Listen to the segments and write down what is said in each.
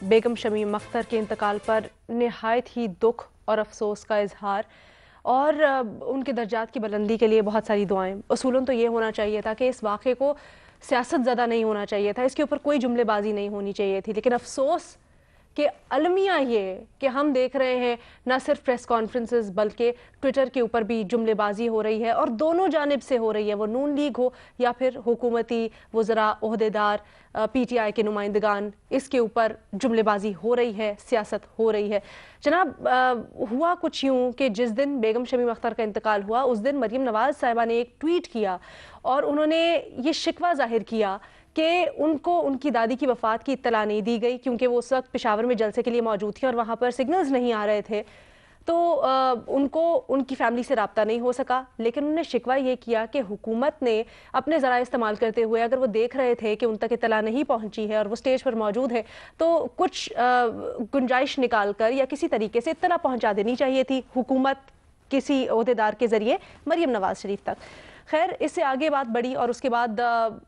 बेगम शमीम अख्तर के इंतकाल पर नहायत ही दुख और अफसोस का इजहार और उनके दर्जात की बुलंदी के लिए बहुत सारी दुआएं। उसूलन तो ये होना चाहिए था कि इस वाक़े को सियासत ज़दा नहीं होना चाहिए था, इसके ऊपर कोई जुमलेबाजी नहीं होनी चाहिए थी, लेकिन अफसोस कि अलमिया ये कि हम देख रहे हैं ना सिर्फ प्रेस कॉन्फ्रेंसेस बल्कि ट्विटर के ऊपर भी जुमलेबाजी हो रही है और दोनों जानिब से हो रही है, वो नून लीग हो या फिर हुकूमती वज़रा ओहदेदार PTI के नुमाइंदगान, इसके ऊपर जुमलेबाजी हो रही है, सियासत हो रही है। जनाब हुआ कुछ यूँ कि जिस दिन बेगम शमीम अख्तर का इंतकाल हुआ उस दिन मरीम नवाज़ साहिबा ने एक ट्वीट किया और उन्होंने ये शिकवा जाहिर किया कि उनको उनकी दादी की वफ़ात की इत्तला नहीं दी गई क्योंकि वो उस वक्त पेशावर में जलसे के लिए मौजूद थी और वहाँ पर सिग्नल्स नहीं आ रहे थे, तो उनको उनकी फैमिली से रब्ता नहीं हो सका। लेकिन उन्होंने शिकवा ये किया कि हुकूमत ने अपने ज़रा इस्तेमाल करते हुए अगर वो देख रहे थे कि उन तक इत्तला नहीं पहुंची है और वो स्टेज पर मौजूद है तो कुछ गुंजाइश निकाल कर या किसी तरीके से इत्तला पहुंचा देनी चाहिए थी हुकूमत किसी ओहदेदार के ज़रिए मरीम नवाज़ शरीफ तक। खैर इससे आगे बात बढ़ी और उसके बाद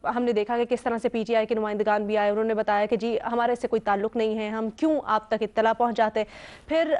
हमने देखा कि किस तरह से PTI के नुमाइंदगान भी आए, उन्होंने बताया कि जी हमारे इससे कोई ताल्लुक़ नहीं है, हम क्यों आप तक इत्तला पहुंचाते। फिर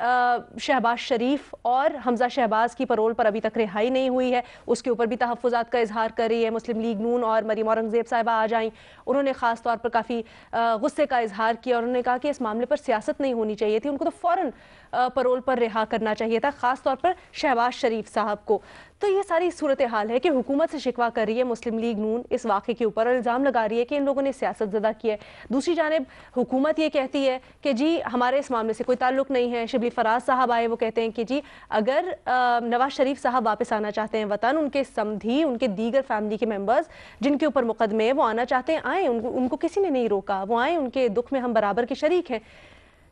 शहबाज शरीफ और हमजा शहबाज की परोल पर अभी तक रिहाई नहीं हुई है, उसके ऊपर भी तहफ़्फ़ुज़ात का इजहार कर रही है मुस्लिम लीग नून और मरीम औरंगज़ेब साहिबा आ जाएँ। उन्होंने ख़ास तौर पर काफ़ी गुस्से का इजहार किया और उन्होंने कहा कि इस मामले पर सियासत नहीं होनी चाहिए थी, उनको तो फ़ौरन परोल पर रिहा करना चाहिए था, ख़ास तौर पर शहबाज शरीफ साहब को। तो ये सारी सूरत हाल है कि हुकूमत से शिकवा कर रही है मुस्लिम लीग नून इस वाक़े के ऊपर और इल्ज़ाम लगा रही है कि इन लोगों ने सियासत ज़दा की है। दूसरी जानिब हुकूमत ये कहती है कि जी हमारे इस मामले से कोई ताल्लुक़ नहीं है। शिबली फराज साहब आए, वो कहते हैं कि जी अगर नवाज शरीफ साहब वापस आना चाहते हैं वतन, उनके समधी उनके दीगर फैमिली के मेम्बर्स जिनके ऊपर मुकदमे वो आना चाहते हैं आएँ, उनको किसी ने नहीं रोका, वो आएँ, उनके दुख में हम बराबर के शरीक हैं।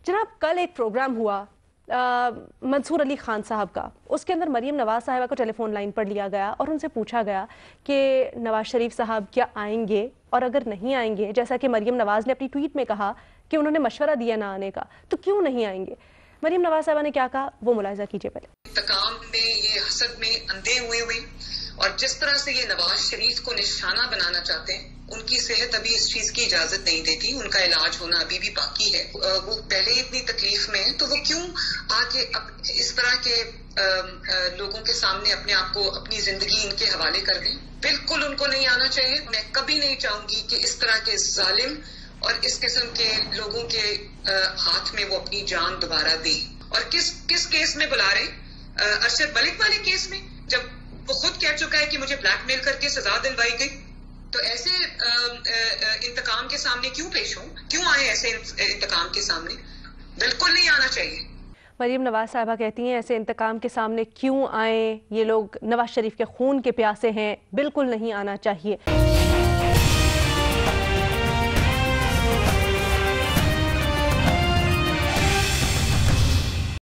जनाब कल एक प्रोग्राम हुआ मंसूर अली खान साहब का, उसके अंदर मरीम नवाज़ साहिबा को टेलीफोन लाइन पर लिया गया और उनसे पूछा गया कि नवाज शरीफ साहब क्या आएंगे, और अगर नहीं आएंगे जैसा कि मरीम नवाज़ ने अपनी ट्वीट में कहा कि उन्होंने मशवरा दिया ना आने का, तो क्यों नहीं आएंगे। मरीम नवाज़ साहिबा ने क्या कहा वो मुलाहिजा कीजिए पहले। इंतकाम में ये हसद में अंधे हुए और जिस तरह से ये नवाज शरीफ को निशाना बनाना चाहते हैं, उनकी सेहत अभी इस चीज की इजाजत नहीं देती, उनका इलाज होना अभी भी बाकी है। वो पहले ही इतनी तकलीफ में है तो वो क्यों आके इस तरह के लोगों के सामने अपने आप को, अपनी जिंदगी इनके हवाले कर दें। बिल्कुल उनको नहीं आना चाहिए। मैं कभी नहीं चाहूंगी कि इस तरह के जालिम और इस किस्म के लोगों के हाथ में वो अपनी जान दोबारा दे। और किस केस में बुला रहे, अरशद मलिक वाले केस में, जब वो खुद कह चुका है कि मुझे ब्लैकमेल करके सजा दिलवाई गई, तो ऐसे इंतकाम के सामने क्यों पेश हों, क्यों आए ऐसे इंतकाम के सामने। बिल्कुल नहीं आना चाहिए। मरीम नवाज़ साहिबा कहती हैं ऐसे इंतकाम के सामने क्यों आए, ये लोग नवाज शरीफ के खून के प्यासे हैं, बिल्कुल नहीं आना चाहिए।